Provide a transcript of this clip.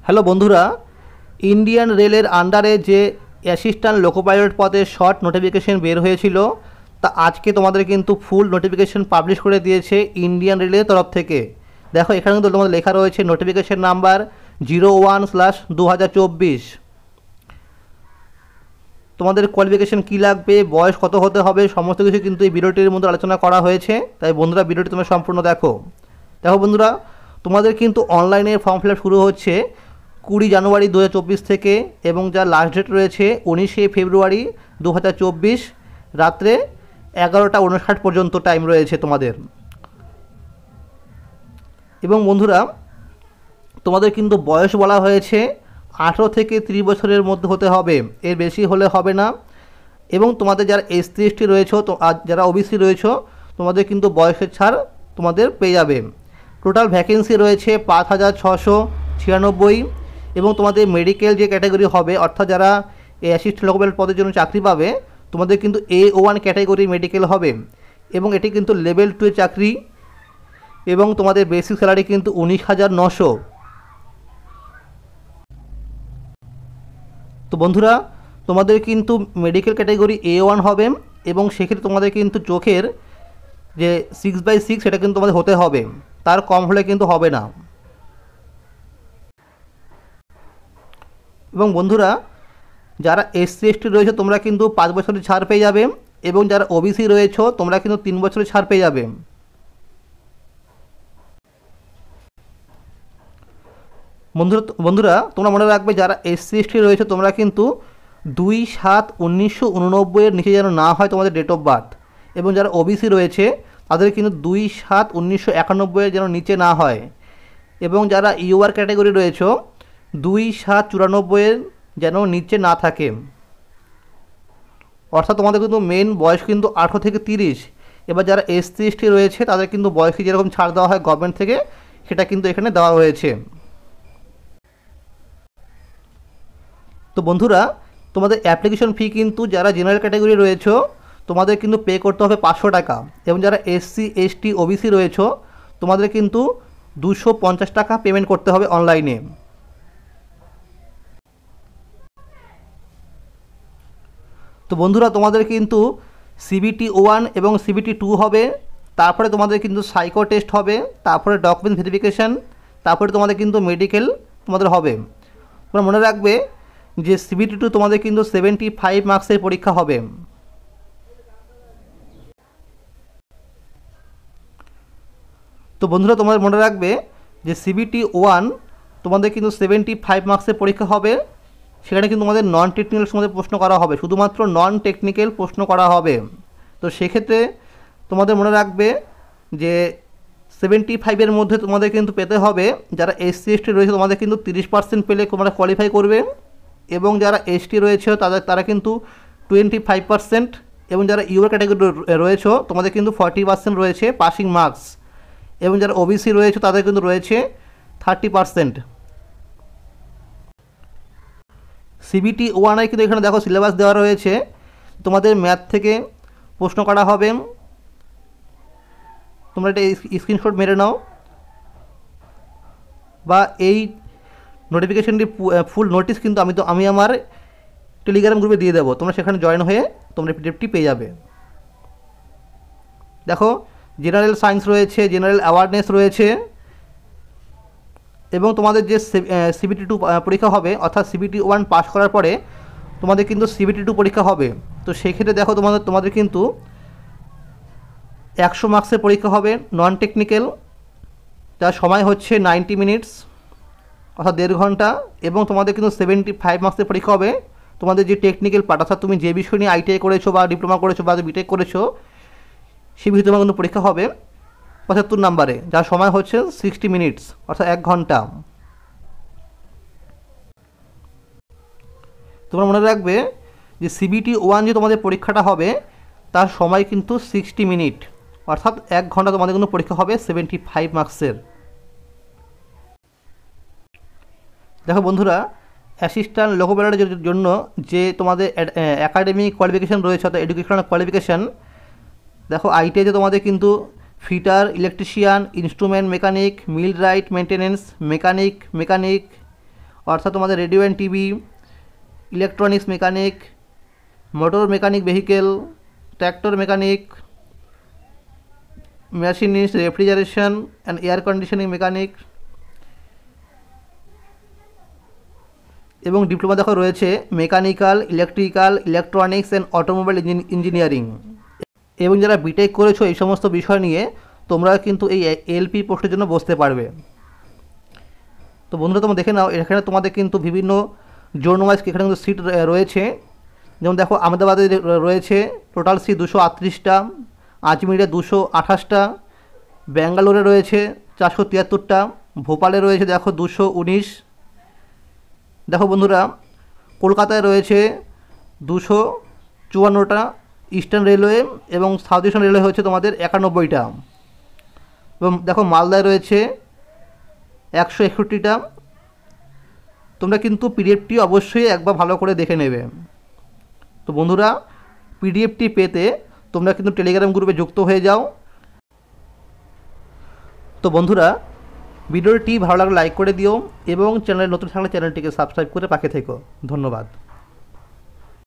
Hello বন্ধুরা, Indian রেলের আন্ডারে যে অ্যাসিস্ট্যান্ট লোকো পাইলট পদে শর্ট নোটিফিকেশন বের হয়েছিল, তা আজকে তোমাদের কিন্তু ফুল নোটিফিকেশন পাবলিশ করে দিয়েছে ইন্ডিয়ান রেলের তরফ থেকে। দেখো এখানে কিন্তু তোমাদের লেখা রয়েছে নোটিফিকেশন নাম্বার 01/2024। তোমাদের কোয়ালিফিকেশন কী লাগবে, বয়স কত হতে হবে, সমস্ত কিছু কিন্তু এই ভিডিওটির মধ্যে আলোচনা করা হয়েছে। তাই বন্ধুরা ভিডিওটি তোমরা সম্পূর্ণ দেখো। দেখো বন্ধুরা, তোমাদের কিন্তু অনলাইনে ফর্ম ফিল আপ শুরু হচ্ছে 20 জানুয়ারি 2024 থেকে, এবং যার লাস্ট ডেট রয়েছে 19শে ফেব্রুয়ারি 2024 রাত্রে 11টা 59 পর্যন্ত টাইম রয়েছে তোমাদের। এবং বন্ধুরা, তোমাদের কিন্তু বয়স বলা হয়েছে 18 থেকে 30 বছরের মধ্যে হতে হবে, এর বেশি হলে হবে না। এবং তোমাদের যারা SC ST রয়েছে, তো যারা OBC রয়েছে, তোমাদের কিন্তু বয়সের ছাড় তোমাদের পেয়ে যাবে। টোটাল ভ্যাকেন্সি রয়েছে 5696, এবং তোমাদের মেডিকেল যে ক্যাটাগরি হবে, অর্থাৎ যারা এই অ্যাসিস্ট্যান্ট লোকো পাইলট পদের জন্য চাকরি পাবে, তোমাদের কিন্তু A1 ক্যাটাগরি মেডিকেল হবে, এবং এটি কিন্তু লেভেল 2 চাকরি, এবং তোমাদের বেসিক স্যালারি কিন্তু 19,900। তো বন্ধুরা, তোমাদের কিন্তু মেডিকেল ক্যাটাগরি A1 হবে, এবং সেক্ষেত্রে তোমাদের কিন্তু চোখের যে 6/6 সেটা কিন্তু তোমাদের হতে হবে, তার কম হলে কিন্তু হবে না। এবং বন্ধুরা, যারা SC ST রয়েছে তোমরা কিন্তু 5 বছরের ছাড় পেয়ে যাবে, এবং যারা OBC রয়েছে তোমরা কিন্তু 3 বছরের ছাড় পেয়ে যাবে। বন্ধুরা তোমরা মনে রাখবে, যারা SC ST রয়েছে তোমরা কিন্তু 2/7/1989 এর নিচে যেন না হয় তোমাদের ডেট অফ বার্থ, এবং যারা OBC রয়েছে তাদের কিন্তু 2/7/1991 এর যেন নিচে না হয়, এবং যারা UR ক্যাটাগরি রয়েছে 2/7/94 এর যেন নিচে না থাকে। অর্থাৎ তোমাদের কিন্তু মেন বয়স কিন্তু 18 থেকে 30। এবার যারা SC ST রয়েছে তাদের কিন্তু বয়সে যেরকম ছাড় দেওয়া হয় গভর্নমেন্ট থেকে, সেটা কিন্তু এখানে দেওয়া হয়েছে। তো বন্ধুরা, তোমাদের অ্যাপ্লিকেশন ফি কিন্তু যারা জেনারেল ক্যাটাগরি রয়েছে তোমাদের কিন্তু পে করতে হবে 500 টাকা, এবং যারা SC ST OBC রয়েছে তোমাদের কিন্তু 250 টাকা পেমেন্ট করতে হবে অনলাইনে। তো বন্ধুরা, তোমাদের কিন্তু CBT 1 এবং CBT 2 হবে, তারপরে তোমাদের কিন্তু সাইকো টেস্ট হবে, তারপরে ডকুমেন্ট ভেরিফিকেশান, তারপরে তোমাদের কিন্তু মেডিকেল তোমাদের হবে। তোমরা মনে রাখবে যে CBT 2 তোমাদের কিন্তু 75 মার্কসের পরীক্ষা হবে। তো বন্ধুরা, তোমাদের মনে রাখবে যে CBT 1 তোমাদের কিন্তু 75 মার্কসের পরীক্ষা হবে, সেখানে কিন্তু তোমাদের নন টেকনিক্যাল তোমাদের প্রশ্ন করা হবে, শুধুমাত্র নন টেকনিক্যাল প্রশ্ন করা হবে। তো সেক্ষেত্রে তোমাদের মনে রাখবে যে 75-এর মধ্যে তোমাদের কিন্তু পেতে হবে। যারা SC ST রয়েছে তোমাদের কিন্তু 30% পেলে তোমরা কোয়ালিফাই করবে, এবং যারা ST রয়েছে তারা কিন্তু 25%, এবং যারা UR ক্যাটাগরি রয়েছে তোমাদের কিন্তু 40% রয়েছে পাসিং মার্কস, এবং যারা OBC রয়েছে তাদের কিন্তু রয়েছে 30%। CBT 1 কিন্তু এখানে দেখো সিলেবাস দেওয়া রয়েছে, তোমাদের ম্যাথ থেকে প্রশ্ন করা হবে, তোমরা এটা স্ক্রিনশট মেরে নাও, বা এই নোটিফিকেশনটি ফুল নোটিশ কিন্তু আমি আমার টেলিগ্রাম গ্রুপে দিয়ে দেবো, তোমরা সেখানে জয়েন হয়ে তোমরা পিডিএফটি পেয়ে যাবে। দেখো জেনারেল সায়েন্স রয়েছে, জেনারেল অ্যাওয়ারনেস রয়েছে, এবং তোমাদের যে CBT 2 পরীক্ষা হবে, অর্থাৎ CBT 1 পাস করার পরে তোমাদের কিন্তু CBT 2 পরীক্ষা হবে। তো সেক্ষেত্রে দেখো তোমাদের কিন্তু 100 মার্কসের পরীক্ষা হবে নন টেকনিক্যাল, যার সময় হচ্ছে 90 মিনিটস, অর্থাৎ 1.5 ঘন্টা, এবং তোমাদের কিন্তু 75 মার্কসের পরীক্ষা হবে তোমাদের যে টেকনিক্যাল পার্ট, অর্থাৎ তুমি যে বিষয় নিয়ে ITI করেছো বা ডিপ্লোমা করেছো বা বিটেক করেছো সেই বিষয়ে তোমার কিন্তু পরীক্ষা হবে 75 নাম্বারে, যার সময় হচ্ছে 60 মিনিটস, অর্থাৎ 1 ঘন্টা। তোমরা মনে রাখবে যে CBT 1 যে তোমাদের পরীক্ষাটা হবে তার সময় কিন্তু 60 মিনিট, অর্থাৎ 1 ঘন্টা তোমাদের কিন্তু পরীক্ষা হবে 75 মার্কসের। দেখো বন্ধুরা, অ্যাসিস্ট্যান্ট লোকো পাইলটের জন্য যে তোমাদের একাডেমিক কোয়ালিফিকেশান রয়েছে, অর্থাৎ এডুকেশনাল কোয়ালিফিকেশান, দেখো ITIতে তোমাদের কিন্তু fitter, electrician, instrument mechanic, millwright maintenance, mechanic, অর্থাৎ তোমাদের radio and TV, electronics mechanic, motor mechanic vehicle, tractor mechanic, machinist, refrigeration and air conditioning mechanic, এবং ডিপ্লোমা দেখো রয়েছে mechanical, electrical, electronics and automobile engineering. এবং যারা বিটেক করেছো এই সমস্ত বিষয় নিয়ে তোমরা কিন্তু এই এলপি পোস্টের জন্য বসতে পারবে। তো বন্ধুরা তোমরা দেখে নাও, এখানে তোমাদের কিন্তু বিভিন্ন জোন ওয়াইজ এখানে কিন্তু সিট রয়েছে। যেমন দেখো আহমেদাবাদে রয়েছে টোটাল সিট 238টা, আজমিরে 228টা, ব্যাঙ্গালোরে রয়েছে 473টা, ভোপালে রয়েছে দেখো 219। দেখো বন্ধুরা কলকাতায় রয়েছে 254টা, ইস্টার্ন রেলওয়ে এবং সাউথ ইস্টার্ন রেলওয়ে হচ্ছে তোমাদের 91টা, এবং দেখো মালদায় রয়েছে 161টা। তোমরা কিন্তু পিডিএফটি অবশ্যই একবার ভালো করে দেখে নেবে। তো বন্ধুরা পিডিএফটি পেতে তোমরা কিন্তু টেলিগ্রাম গ্রুপে যুক্ত হয়ে যাও। তো বন্ধুরা ভিডিওটি ভালো লাগলে লাইক করে দিও এবং চ্যানেলে নতুন থাকলে চ্যানেলটিকে সাবস্ক্রাইব করে পাশে থেকো। ধন্যবাদ।